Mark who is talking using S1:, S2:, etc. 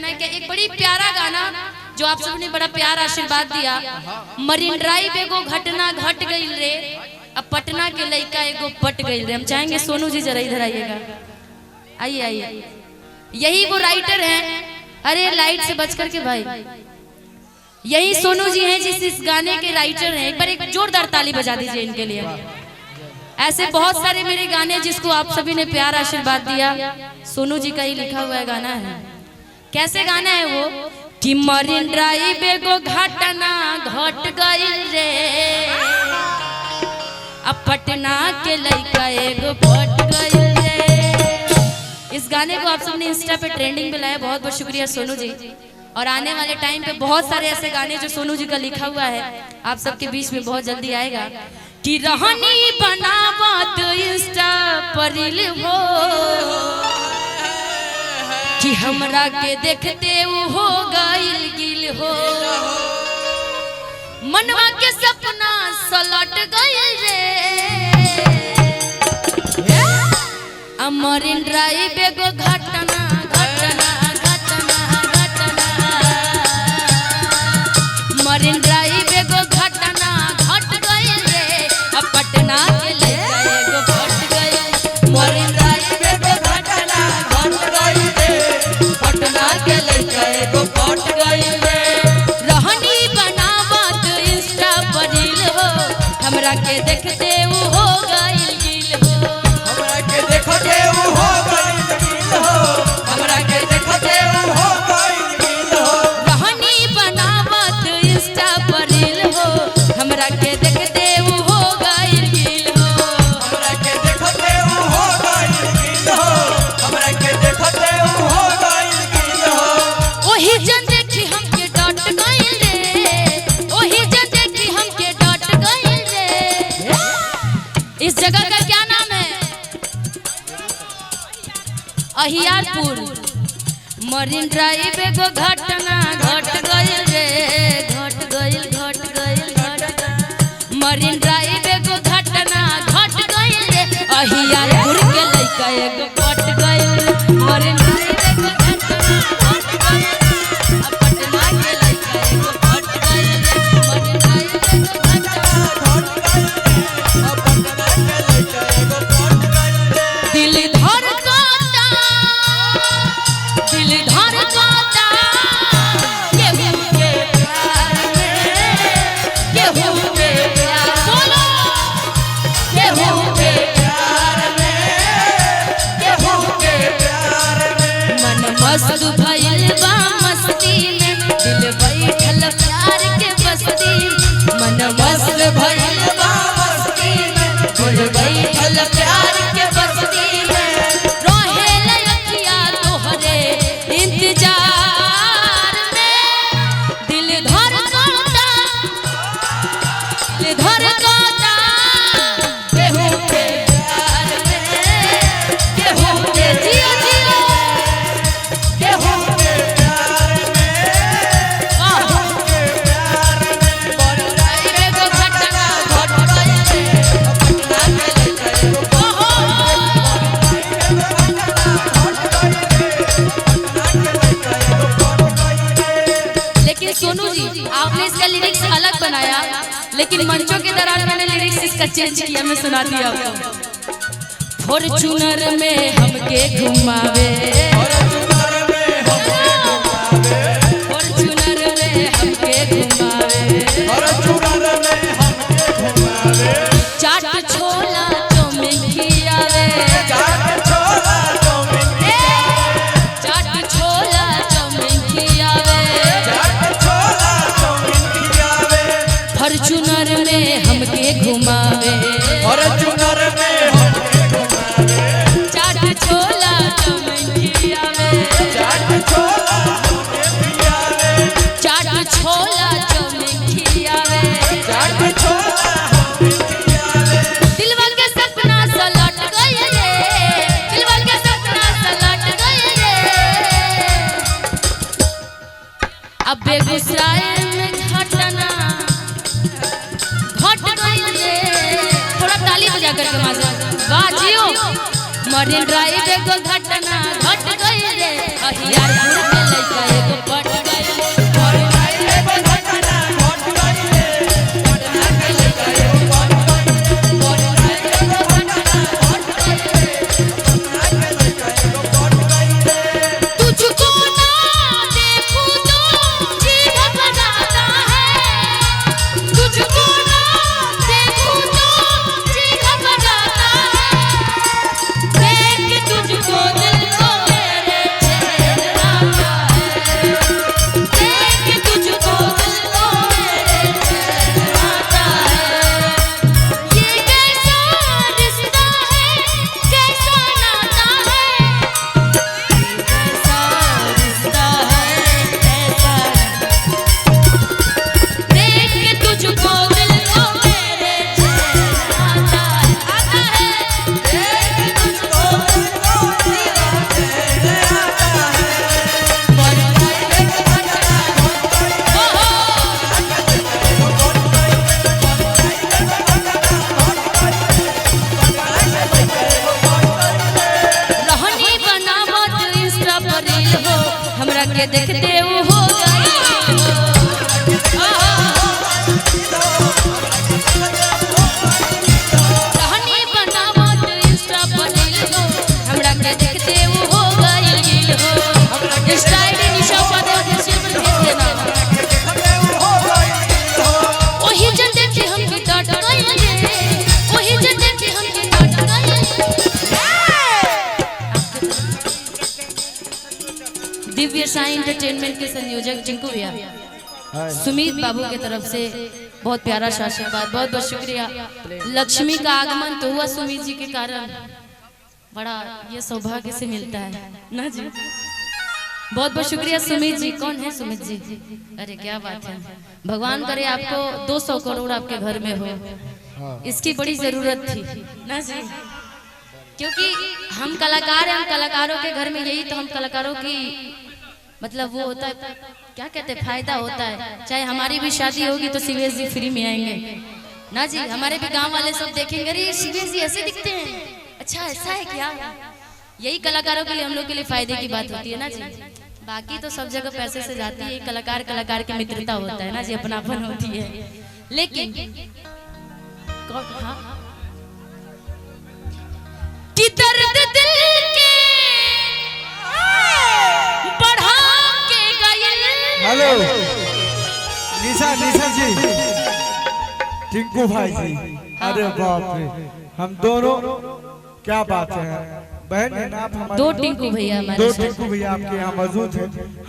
S1: कहना है कि एक बड़ी प्यारा गाना जो आप सबने बड़ा प्यार आशीर्वाद दिया। मरीन ड्राइव एगो घटना घट गई रे, अब पटना के लड़का एगो पट गई रे। हम चाहेंगे सोनू जी जरा इधर आइएगा, आइए आइए। यही वो राइटर हैं, अरे लाइट से बच करके भाई, यही सोनू जी हैं जिस इस गाने के राइटर हैं। एक बार एक जोरदार ताली बजा दीजिए इनके लिए। ऐसे बहुत सारे मेरे गाने जिसको आप सभी ने प्यार आशीर्वाद दिया, सोनू जी का ही लिखा हुआ गाना है। कैसे गाना है वो कि मरीन ड्राइव एगो घटना घट गइल रे, अब पटना के लइका एगो पट गइल रे। इस गाने को आप सबने इंस्टा पे ट्रेंडिंग पे लाया, बहुत बहुत शुक्रिया सोनू जी। और आने वाले टाइम पे बहुत सारे ऐसे गाने जो सोनू जी का लिखा हुआ है आप सबके बीच में बहुत जल्दी आएगा। कि रहनी बनावत इंस्टा पर रील हो, कि हमरा के देखते हो गइल गिल हो, मनवा के सपना सलट गइल रे। मरीन ड्राइव एगो घटना घटना घटना घटना, मरीन ड्राइव एगो घटना घट गइल रे, अब पटना के लइका एगो पट गइल। मरीन ड्राइव एगो घटना घट गइल रे, पटना के लइका एगो पट गइल रे। रहनी बनावत इंस्टा पर रील हो, हमरा के देखते हो गइल गिल हो,
S2: हमरा के देखते हो गइल गिल हो, हमरा के देखते हो गइल गिल हो।
S1: रहनी बनावत इंस्टा पर रील हो, हमरा के देखते हो गइल गिल हो,
S2: हमरा के देखते हो गइल गिल हो, हमरा के देखते हो गइल गिल हो।
S1: ओही जन देखी हमके डट गइल रे, ओही जन देखी हमके डट गइल रे। इस जगह का क्या नाम है? अहियारपुर। मरीन ड्राइव एगो घटना घट गइल रे, घट गइल घट गइल घट गइल। मरीन ड्राइव एगो घटना घट गइल रे, अहियारपुर के लइका एगो पट गइल। मरीन ड्राइव एगो घटना घट गइल, अब पटना के लइका एगो पट गइल रे। मरीन ड्राइव एगो घटना
S2: घट गइल रे, अब पटना के लइका एगो पट गइल रे।
S1: दिल धड़कता, दिल धड़कता, केहू के प्यार में, केहू के प्यार, बोलो केहू के प्यार में, केहू के
S2: प्यार में
S1: मन मस्त भइल बा मस्ती में, दिल बैठल प्यार के बस्ती। मन मस्त भइल बा मस्ती में, दिल बैठल प्यार के बस्ती में। रहेल अखिया तोहरे इंतजार में, दिल धड़कता, दिल धड़कता, केहू के प्यार में, केहू के जियो जियो, केहू के
S2: प्यार में,
S1: आह।
S2: के प्यार में।
S1: मरीन ड्राइव एगो घटना घट गइल रे, पटना के लइका एगो लेकिन सोनू जी आपने इसका लिरिक्स अलग बनाया, लेकिन मंचों के दौरान मैंने लिरिक्स इसका चेंज किया, मैं सुना दिया आपको। फॉर्च्यूनर में हमके घुमावे,
S2: फॉर्च्यूनर में हमके घुमावे,
S1: फॉर्च्यूनर में हमके घुमावे,
S2: फॉर्च्यूनर में हमके घुमावे।
S1: चाट छोला चौमिन खियावे,
S2: चाट छोला चौमिन खियावे,
S1: चाट छोला चौमिन खियावे,
S2: चाट छोला चौमिन खियावे।
S1: फॉर्च्यूनर में हमके घुमावे,
S2: फॉर्च्यूनर में हमके घुमावे,
S1: चाट छोला चौमिन खियावे,
S2: चाट छोला हमके खियावे,
S1: चाट छोला चौमिन खियावे।
S2: चाट छोला हमके खियावे।
S1: दिलवा के सपना सलट गइल रे, दिलवा के सपना सलट गइल रे। अब बेगूसराय में घटना घट गइल रे, थोड़ा ताली बजा करके माजा बाजियो। मरीन ड्राइव एगो घटना घट गइल रे, अहियारपुर के लइका हमरा के देखते उ हो गई कहानी बनावत इंस्टा पर हो हमरा के देखते उ हो गई हो स्टाइल निशा पर ऑफिशियल भेज देना ओही जन देखे हम के डाट गए ओही जन देखे हम के डाट गए दिव्य साई एंटरटेनमेंट के संयोजक जिंकू भैया सुमित बाबू की तरफ से बहुत प्यारा सा आशीर्वाद बहुत बहुत शुक्रिया। लक्ष्मी का आगमन तो हुआ सुमित जी के कारण, बड़ा ये सौभाग्य से मिलता है ना जी। बहुत बहुत शुक्रिया सुमित जी। कौन है सुमित जी? अरे क्या बात है, भगवान करे आपको 200 करोड़ आपके घर में हो, इसकी बड़ी जरूरत थी ना जी। क्योंकि हम कलाकार हैं, हम कलाकारों के घर में यही तो हम कलाकारों की मतलब वो होता है, क्या कहते हैं, फायदा होता है। चाहे हमारी भी शादी होगी तो शिवेश जी फ्री में आएंगे ना जी। हमारे भी गांव वाले सब देखेंगे, अरे शिवेश जी ऐसे दिखते हैं, अच्छा ऐसा है क्या। यही कलाकारों के लिए, हम लोग के लिए फायदे की बात होती है ना जी। बाकी तो सब जगह पैसे से जाती है, कलाकार कलाकार की मित्रता होता है ना जी, अपनापन होती है। लेकिन कि दर्द दिल के बढ़ा के गए।
S3: हेलो निशा जी, टिंकू भाई जी, अरे बाप रे, हम दोनों क्या बात है, बहन है ना आप हमारे।
S1: दो टिंकू भैया हमारे,
S3: दो टिंकू भैया आपके यहाँ मौजूद है।